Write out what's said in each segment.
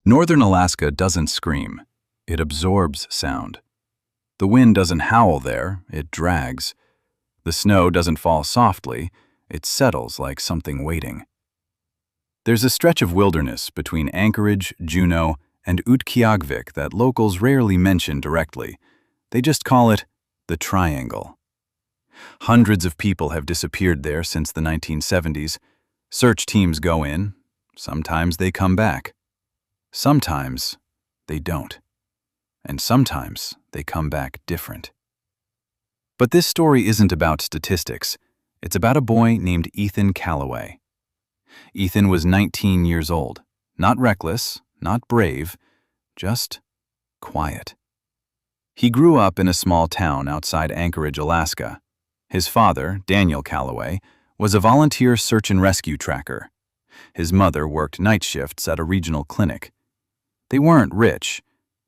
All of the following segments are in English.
Northern Alaska doesn't scream. It absorbs sound. The wind doesn't howl there, it drags. The snow doesn't fall softly, it settles like something waiting. There's a stretch of wilderness between Anchorage, Juneau, and Utqiagvik that locals rarely mention directly. They just call it the Triangle. Hundreds of people have disappeared there since the 1970s. Search teams go in. Sometimes they come back. Sometimes they don't. And sometimes they come back different. But this story isn't about statistics. It's about a boy named Ethan Calloway. Ethan was 19 years old. Not reckless, not brave, just quiet. He grew up in a small town outside Anchorage, Alaska. His father, Daniel Calloway, was a volunteer search and rescue tracker. His mother worked night shifts at a regional clinic. They weren't rich,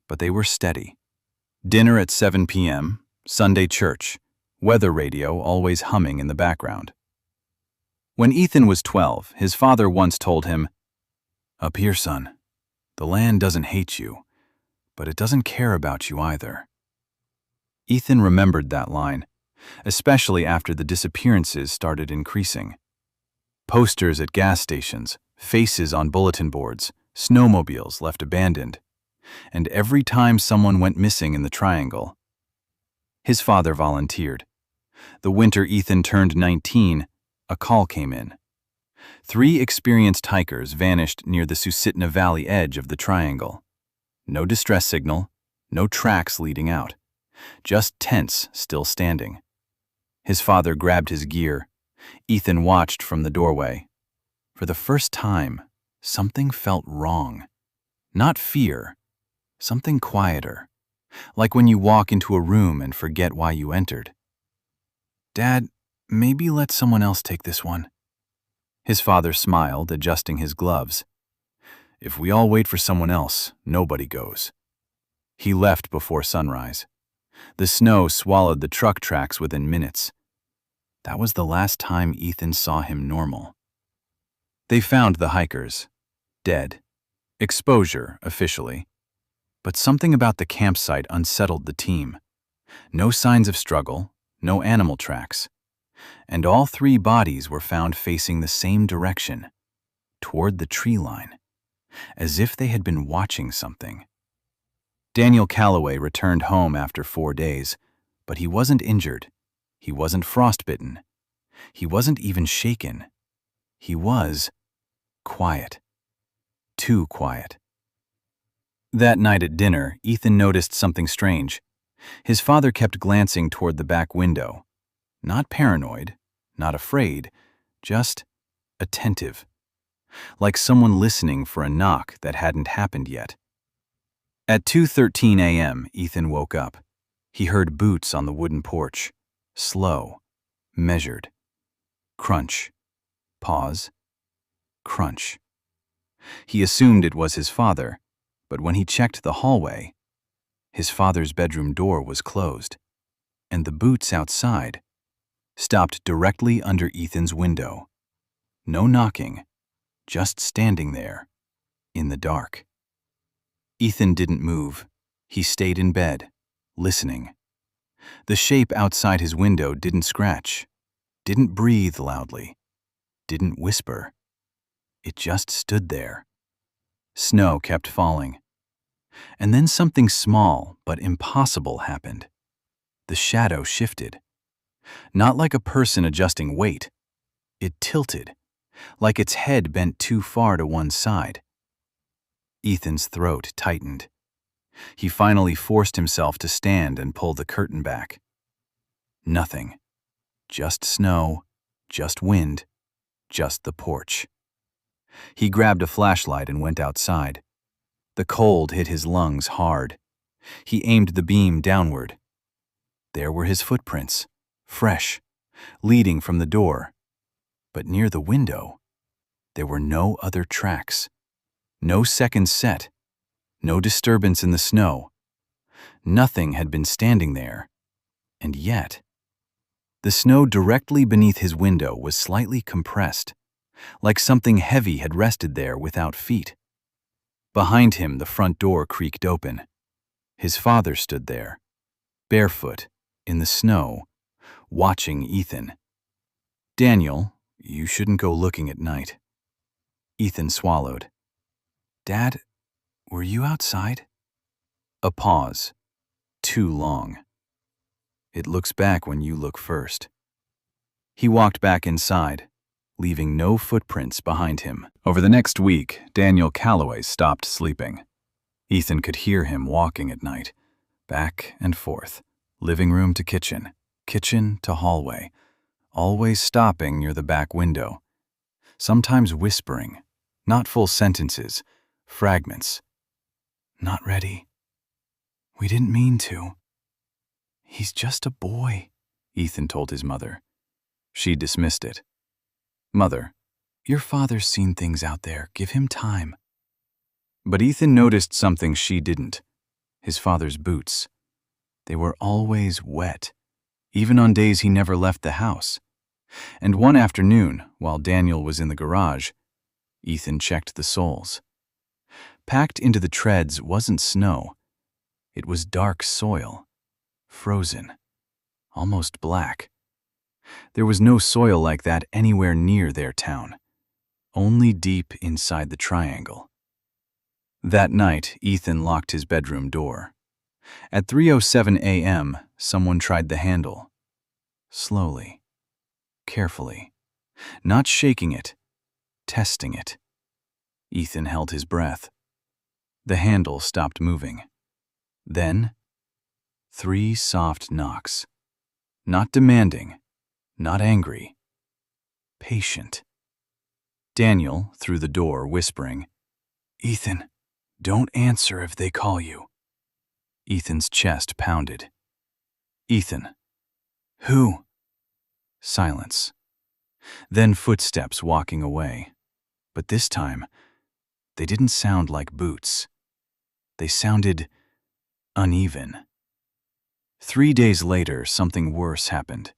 but they were steady. Dinner at 7 p.m., Sunday church, weather radio always humming in the background. When Ethan was 12, his father once told him, "Up here, son, the land doesn't hate you, but it doesn't care about you either." Ethan remembered that line, especially after the disappearances started increasing. Posters at gas stations, faces on bulletin boards, snowmobiles left abandoned, and every time someone went missing in the Triangle. His father volunteered. The winter Ethan turned 19, a call came in. 3 experienced hikers vanished near the Susitna Valley edge of the Triangle. No distress signal, no tracks leading out, just tents still standing. His father grabbed his gear. Ethan watched from the doorway. For the first time, something felt wrong. Not fear, something quieter, like when you walk into a room and forget why you entered. "Dad, maybe let someone else take this one." His father smiled, adjusting his gloves. "If we all wait for someone else, nobody goes." He left before sunrise. The snow swallowed the truck tracks within minutes. That was the last time Ethan saw him normal. They found the hikers, dead. Exposure, officially. But something about the campsite unsettled the team. No signs of struggle, no animal tracks. And all 3 bodies were found facing the same direction, toward the tree line, as if they had been watching something. Daniel Calloway returned home after 4 days, but he wasn't injured. He wasn't frostbitten. He wasn't even shaken. He was quiet. Too quiet. That night at dinner, Ethan noticed something strange. His father kept glancing toward the back window. Not paranoid, not afraid, just attentive. Like someone listening for a knock that hadn't happened yet. At 2:13 a.m., Ethan woke up. He heard boots on the wooden porch. Slow, measured. Crunch. Pause. Crunch. He assumed it was his father, but when he checked the hallway, his father's bedroom door was closed, and the boots outside stopped directly under Ethan's window. No knocking, just standing there, in the dark. Ethan didn't move. He stayed in bed, listening. The shape outside his window didn't scratch, didn't breathe loudly, didn't whisper. It just stood there. Snow kept falling. And then something small but impossible happened. The shadow shifted. Not like a person adjusting weight. It tilted, like its head bent too far to one side. Ethan's throat tightened. He finally forced himself to stand and pull the curtain back. Nothing. Just snow, just wind, just the porch. He grabbed a flashlight and went outside. The cold hit his lungs hard. He aimed the beam downward. There were his footprints, fresh, leading from the door. But near the window, there were no other tracks. No second set. No disturbance in the snow. Nothing had been standing there. And yet, the snow directly beneath his window was slightly compressed, like something heavy had rested there without feet. Behind him, the front door creaked open. His father stood there, barefoot, in the snow, watching Ethan. "Daniel, you shouldn't go looking at night." Ethan swallowed. "Dad, were you outside?" A pause. Too long. "It looks back when you look first." He walked back inside, leaving no footprints behind him. Over the next week, Daniel Calloway stopped sleeping. Ethan could hear him walking at night, back and forth, living room to kitchen, kitchen to hallway, always stopping near the back window, sometimes whispering, not full sentences, fragments. "Not ready. We didn't mean to. He's just a boy," Ethan told his mother. She dismissed it. "Mother, your father's seen things out there. Give him time." But Ethan noticed something she didn't. His father's boots. They were always wet, even on days he never left the house. And one afternoon, while Daniel was in the garage, Ethan checked the soles. Packed into the treads wasn't snow. It was dark soil, frozen, almost black. There was no soil like that anywhere near their town, only deep inside the triangle. That night, Ethan locked his bedroom door. At 3:07 a.m., someone tried the handle. Slowly, carefully, not shaking it, testing it. Ethan held his breath. The handle stopped moving. Then, 3 soft knocks. Not demanding, not angry. Patient. Daniel, through the door, whispering, "Ethan, don't answer if they call you." Ethan's chest pounded. "Ethan." "Who?" Silence. Then footsteps walking away. But this time, they didn't sound like boots. They sounded uneven. 3 days later, something worse happened.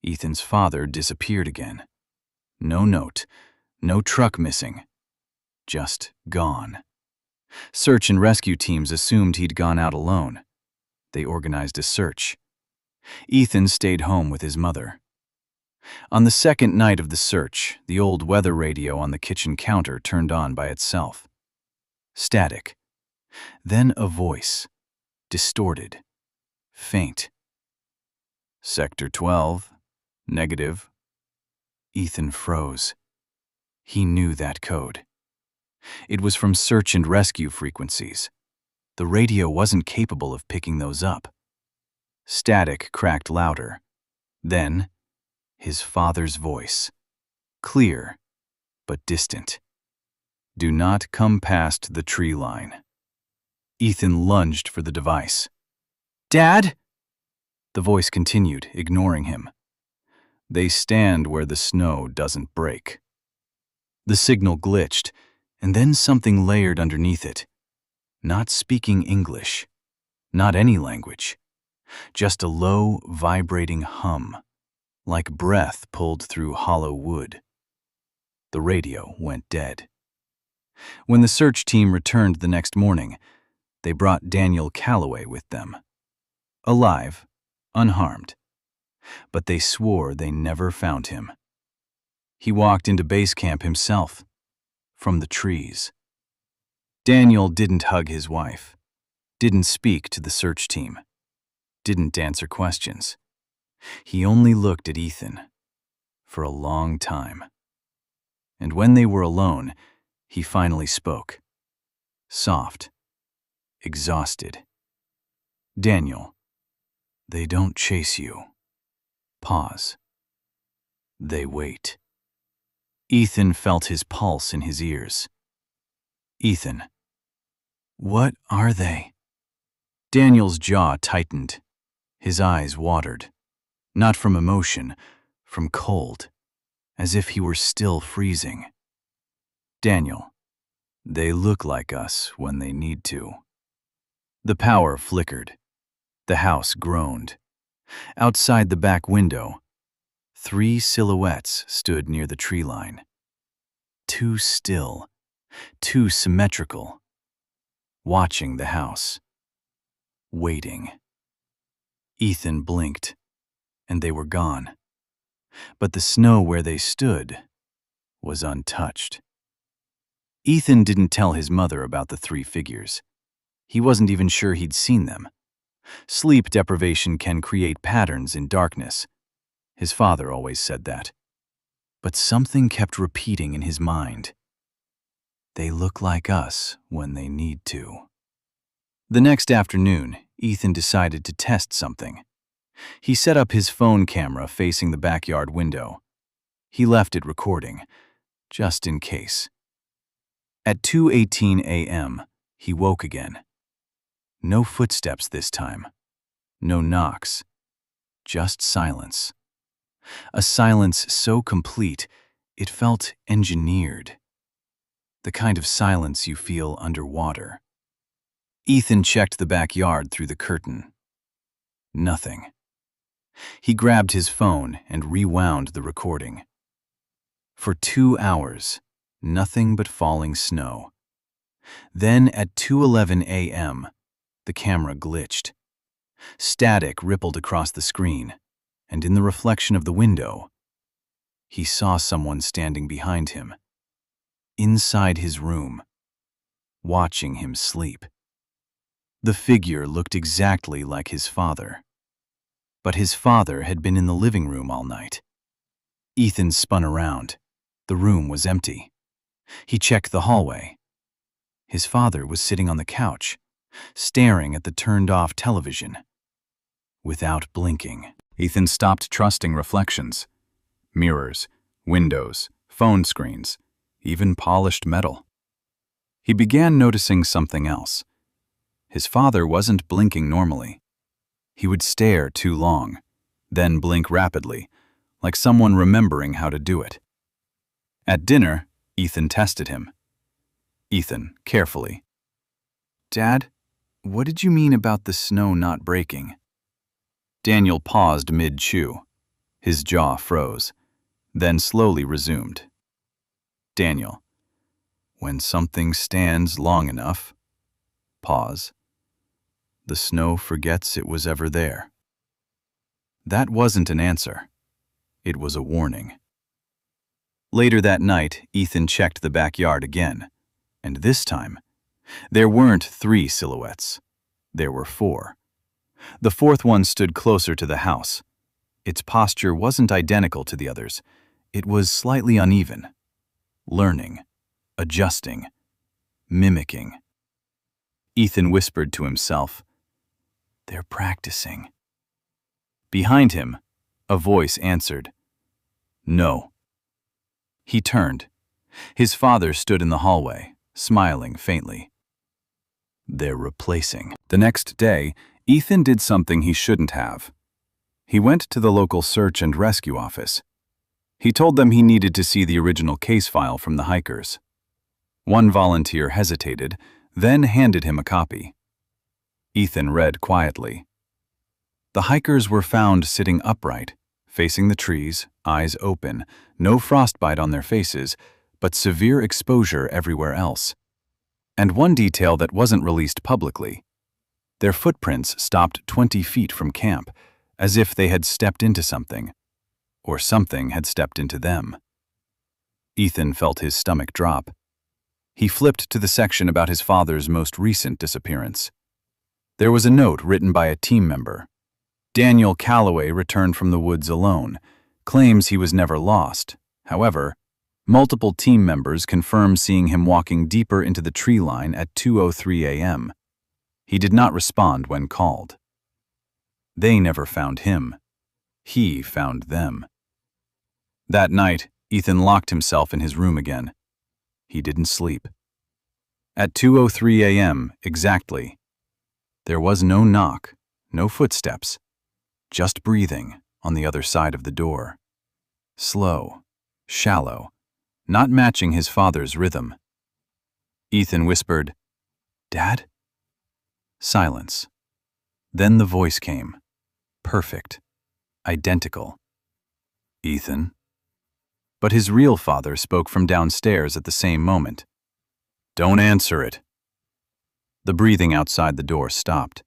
Ethan's father disappeared again. No note, no truck missing. Just gone. Search and rescue teams assumed he'd gone out alone. They organized a search. Ethan stayed home with his mother. On the second night of the search, the old weather radio on the kitchen counter turned on by itself. Static. Then a voice. Distorted. Faint. "Sector 12. Negative." Ethan froze. He knew that code. It was from search and rescue frequencies. The radio wasn't capable of picking those up. Static cracked louder. Then, his father's voice. Clear, but distant. "Do not come past the tree line." Ethan lunged for the device. "Dad?" The voice continued, ignoring him. "They stand where the snow doesn't break." The signal glitched, and then something layered underneath it. Not speaking English. Not any language. Just a low, vibrating hum, like breath pulled through hollow wood. The radio went dead. When the search team returned the next morning, they brought Daniel Calloway with them. Alive, unharmed. But they swore they never found him. He walked into base camp himself, from the trees. Daniel didn't hug his wife, didn't speak to the search team, didn't answer questions. He only looked at Ethan, for a long time. And when they were alone, he finally spoke. Soft, exhausted. "Daniel, they don't chase you." Pause. "They wait." Ethan felt his pulse in his ears. "Ethan, what are they?" Daniel's jaw tightened. His eyes watered. Not from emotion, from cold, as if he were still freezing. "Daniel, they look like us when they need to." The power flickered. The house groaned. Outside the back window, 3 silhouettes stood near the tree line. Too still, too symmetrical, watching the house, waiting. Ethan blinked, and they were gone. But the snow where they stood was untouched. Ethan didn't tell his mother about the three figures. He wasn't even sure he'd seen them. Sleep deprivation can create patterns in darkness. His father always said that. But something kept repeating in his mind. They look like us when they need to. The next afternoon, Ethan decided to test something. He set up his phone camera facing the backyard window. He left it recording, just in case. At 2:18 a.m., he woke again. No footsteps this time. No knocks. Just silence. A silence so complete, it felt engineered. The kind of silence you feel underwater. Ethan checked the backyard through the curtain. Nothing. He grabbed his phone and rewound the recording. For 2 hours, nothing but falling snow. Then at 2:11 a.m., the camera glitched. Static rippled across the screen, and in the reflection of the window, he saw someone standing behind him, inside his room, watching him sleep. The figure looked exactly like his father. But his father had been in the living room all night. Ethan spun around. The room was empty. He checked the hallway. His father was sitting on the couch, staring at the turned-off television. Without blinking, Ethan stopped trusting reflections. Mirrors, windows, phone screens, even polished metal. He began noticing something else. His father wasn't blinking normally. He would stare too long, then blink rapidly, like someone remembering how to do it. At dinner, Ethan tested him. Ethan, carefully. "Dad, what did you mean about the snow not breaking?" Daniel paused mid-chew. His jaw froze, then slowly resumed. Daniel, when something stands long enough, pause, the snow forgets it was ever there. That wasn't an answer. It was a warning. Later that night, Ethan checked the backyard again, and this time, there weren't 3 silhouettes. There were 4. The fourth one stood closer to the house. Its posture wasn't identical to the others. It was slightly uneven. Learning, adjusting, mimicking. Ethan whispered to himself, "They're practicing." Behind him, a voice answered, "No." He turned. His father stood in the hallway, smiling faintly. "They're replacing." The next day, Ethan did something he shouldn't have. He went to the local search and rescue office. He told them he needed to see the original case file from the hikers. One volunteer hesitated, then handed him a copy. Ethan read quietly. The hikers were found sitting upright, facing the trees, eyes open, no frostbite on their faces, but severe exposure everywhere else. And one detail that wasn't released publicly. Their footprints stopped 20 feet from camp, as if they had stepped into something, or something had stepped into them. Ethan felt his stomach drop. He flipped to the section about his father's most recent disappearance. There was a note written by a team member. Daniel Calloway returned from the woods alone, claims he was never lost. However, multiple team members confirmed seeing him walking deeper into the tree line at 2:03 a.m. He did not respond when called. They never found him. He found them. That night, Ethan locked himself in his room again. He didn't sleep. At 2:03 a.m. exactly, there was no knock, no footsteps, just breathing on the other side of the door. Slow, shallow, not matching his father's rhythm. Ethan whispered, "Dad?" Silence. Then the voice came. Perfect. Identical. "Ethan?" But his real father spoke from downstairs at the same moment. "Don't answer it." The breathing outside the door stopped.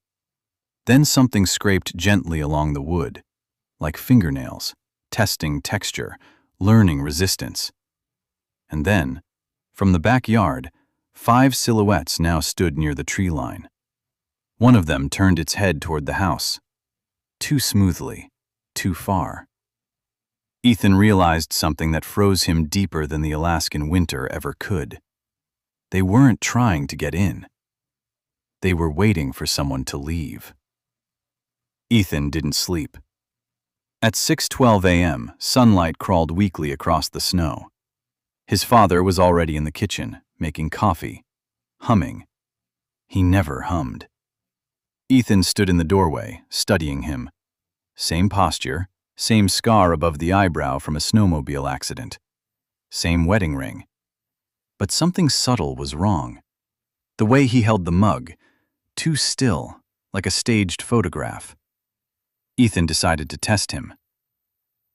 Then something scraped gently along the wood, like fingernails, testing texture, learning resistance. And then, from the backyard, 5 silhouettes now stood near the tree line. One of them turned its head toward the house. Too smoothly, too far. Ethan realized something that froze him deeper than the Alaskan winter ever could. They weren't trying to get in. They were waiting for someone to leave. Ethan didn't sleep. At 6:12 a.m., sunlight crawled weakly across the snow. His father was already in the kitchen, making coffee, humming. He never hummed. Ethan stood in the doorway, studying him. Same posture, same scar above the eyebrow from a snowmobile accident. Same wedding ring. But something subtle was wrong. The way he held the mug, too still, like a staged photograph. Ethan decided to test him.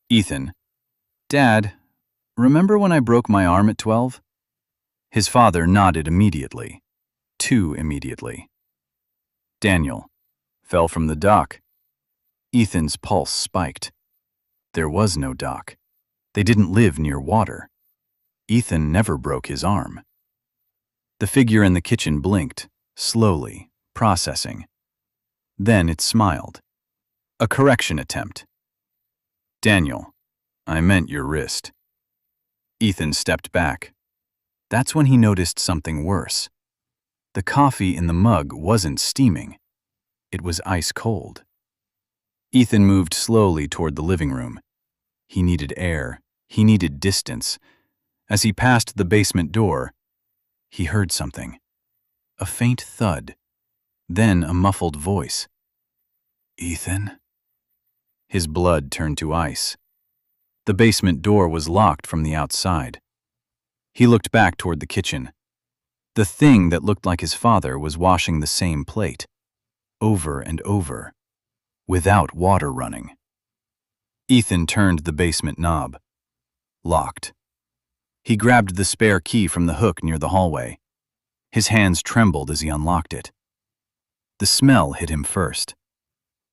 Ethan, Dad, remember when I broke my arm at 12? His father nodded immediately. Too immediately. Daniel, fell from the dock. Ethan's pulse spiked. There was no dock. They didn't live near water. Ethan never broke his arm. The figure in the kitchen blinked, slowly, processing. Then it smiled. A correction attempt. Daniel, I meant your wrist. Ethan stepped back. That's when he noticed something worse. The coffee in the mug wasn't steaming. It was ice cold. Ethan moved slowly toward the living room. He needed air. He needed distance. As he passed the basement door, he heard something. A faint thud. Then a muffled voice. Ethan? His blood turned to ice. The basement door was locked from the outside. He looked back toward the kitchen. The thing that looked like his father was washing the same plate, over and over, without water running. Ethan turned the basement knob. Locked. He grabbed the spare key from the hook near the hallway. His hands trembled as he unlocked it. The smell hit him first.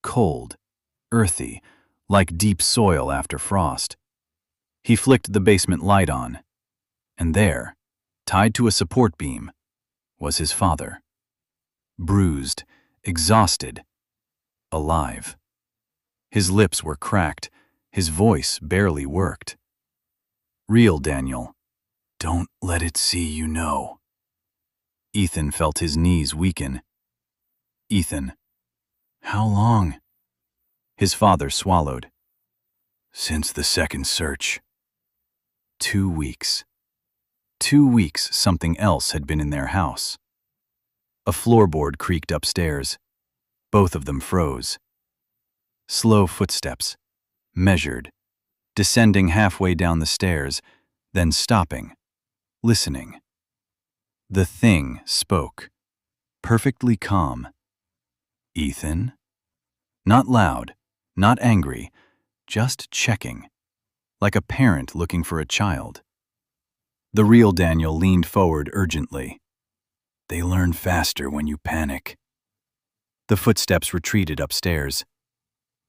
Cold, earthy, like deep soil after frost. He flicked the basement light on, and there, tied to a support beam, was his father. Bruised, exhausted, alive. His lips were cracked, his voice barely worked. Real Daniel, don't let it see you know. Ethan felt his knees weaken. Ethan, how long? His father swallowed. Since the second search. 2 weeks. 2 weeks something else had been in their house. A floorboard creaked upstairs. Both of them froze. Slow footsteps, measured, descending halfway down the stairs, then stopping, listening. The thing spoke, perfectly calm. Ethan? Not loud, not angry, just checking, like a parent looking for a child. The real Daniel leaned forward urgently. They learn faster when you panic. The footsteps retreated upstairs.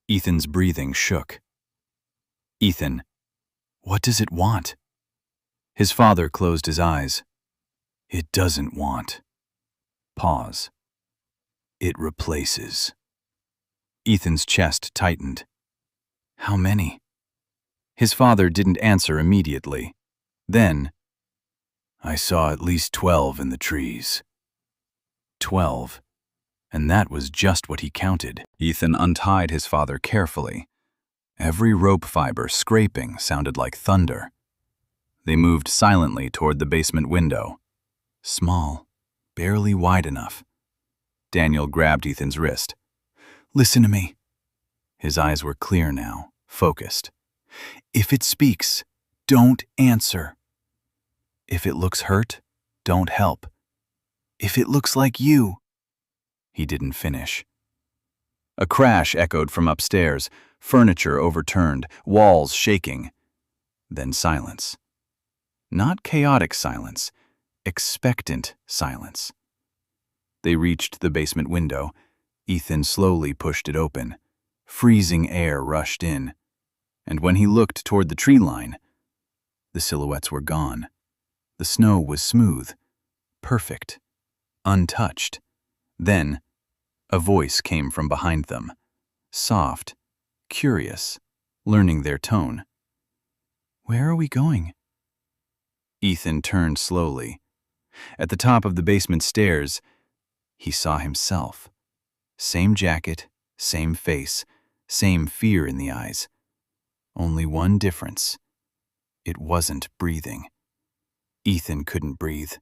Ethan's breathing shook. Ethan, what does it want? His father closed his eyes. It doesn't want. Pause. It replaces. Ethan's chest tightened. How many? His father didn't answer immediately. Then, I saw at least 12 in the trees. 12. And that was just what he counted. Ethan untied his father carefully. Every rope fiber scraping sounded like thunder. They moved silently toward the basement window. Small, barely wide enough. Daniel grabbed Ethan's wrist. Listen to me. His eyes were clear now, focused. If it speaks, don't answer. If it looks hurt, don't help. If it looks like you. He didn't finish. A crash echoed from upstairs, furniture overturned, walls shaking. Then silence. Not chaotic silence, expectant silence. They reached the basement window. Ethan slowly pushed it open. Freezing air rushed in, and when he looked toward the tree line, the silhouettes were gone. The snow was smooth, perfect, untouched. Then, a voice came from behind them, soft, curious, learning their tone. "Where are we going?" Ethan turned slowly. At the top of the basement stairs, he saw himself. Same jacket, same face, same fear in the eyes. Only one difference. It wasn't breathing. Ethan couldn't breathe.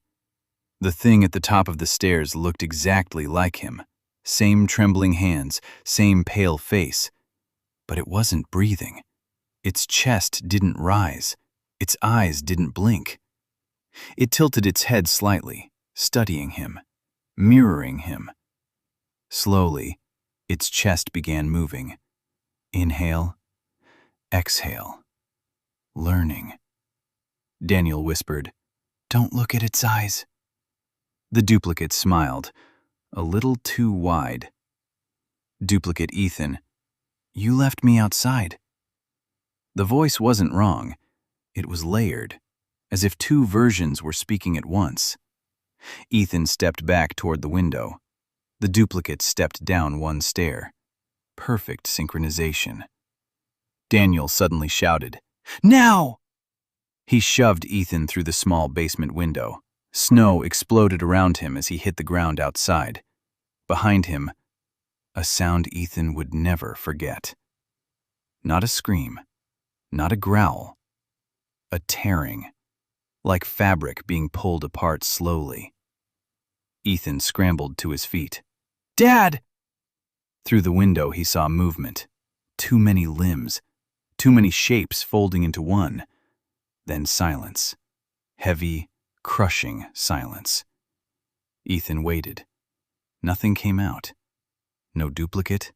The thing at the top of the stairs looked exactly like him. Same trembling hands, same pale face. But it wasn't breathing. Its chest didn't rise. Its eyes didn't blink. It tilted its head slightly, studying him, mirroring him. Slowly, its chest began moving. Inhale, exhale, learning. Daniel whispered, "Don't look at its eyes." The duplicate smiled, a little too wide. Duplicate Ethan, "You left me outside." The voice wasn't wrong. It was layered, as if two versions were speaking at once. Ethan stepped back toward the window. The duplicate stepped down one stair. Perfect synchronization. Daniel suddenly shouted, "Now!" He shoved Ethan through the small basement window. Snow exploded around him as he hit the ground outside. Behind him, a sound Ethan would never forget. Not a scream, not a growl, a tearing, like fabric being pulled apart slowly. Ethan scrambled to his feet. "Dad!" Through the window he saw movement. Too many limbs, too many shapes folding into one. Then silence. Heavy, crushing silence. Ethan waited. Nothing came out. No duplicate,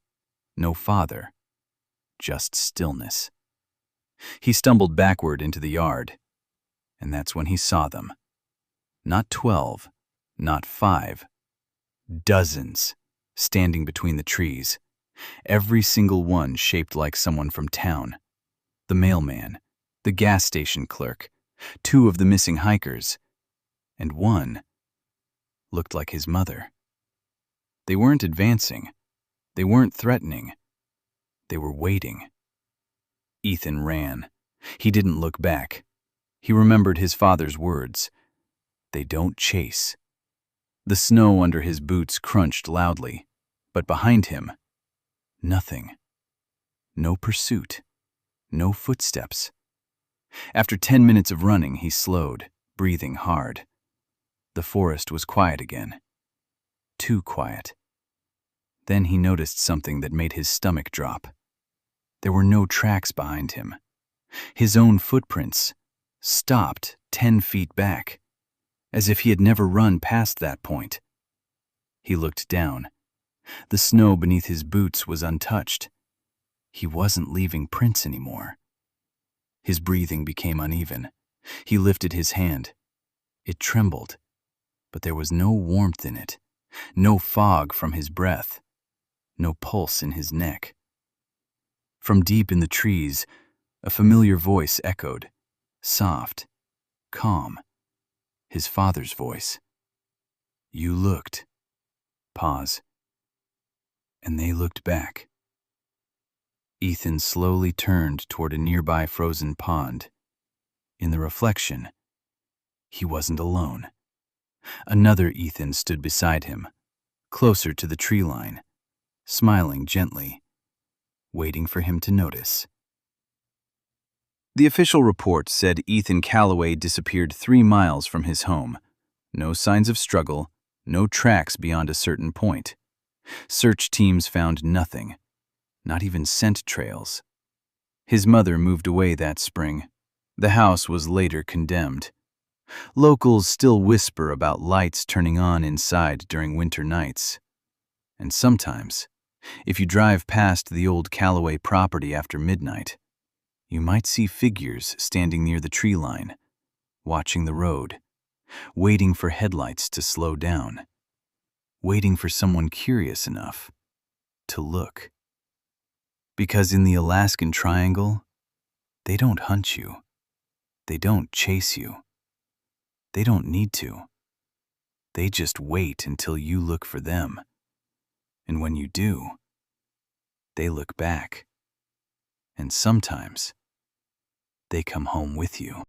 no father. Just stillness. He stumbled backward into the yard, and that's when he saw them. Not 12, not 5. Dozens, standing between the trees. Every single one shaped like someone from town. The mailman, the gas station clerk, 2 of the missing hikers, and one looked like his mother. They weren't advancing. They weren't threatening. They were waiting. Ethan ran. He didn't look back. He remembered his father's words. They don't chase. The snow under his boots crunched loudly, but behind him, nothing. No pursuit. No footsteps. After 10 minutes of running, he slowed, breathing hard. The forest was quiet again. Too quiet. Then he noticed something that made his stomach drop. There were no tracks behind him. His own footprints stopped 10 feet back, as if he had never run past that point. He looked down. The snow beneath his boots was untouched. He wasn't leaving prints anymore. His breathing became uneven. He lifted his hand. It trembled, but there was no warmth in it, no fog from his breath, no pulse in his neck. From deep in the trees, a familiar voice echoed, soft, calm. His father's voice. "You looked." Pause. And they looked back. Ethan slowly turned toward a nearby frozen pond. In the reflection, he wasn't alone. Another Ethan stood beside him, closer to the tree line, smiling gently, waiting for him to notice. The official report said Ethan Calloway disappeared 3 miles from his home. No signs of struggle, no tracks beyond a certain point. Search teams found nothing, not even scent trails. His mother moved away that spring. The house was later condemned. Locals still whisper about lights turning on inside during winter nights. And sometimes, if you drive past the old Calloway property after midnight, you might see figures standing near the tree line, watching the road, waiting for headlights to slow down, waiting for someone curious enough to look. Because in the Alaskan Triangle, they don't hunt you. They don't chase you. They don't need to. They just wait until you look for them. And when you do, they look back. And sometimes, they come home with you.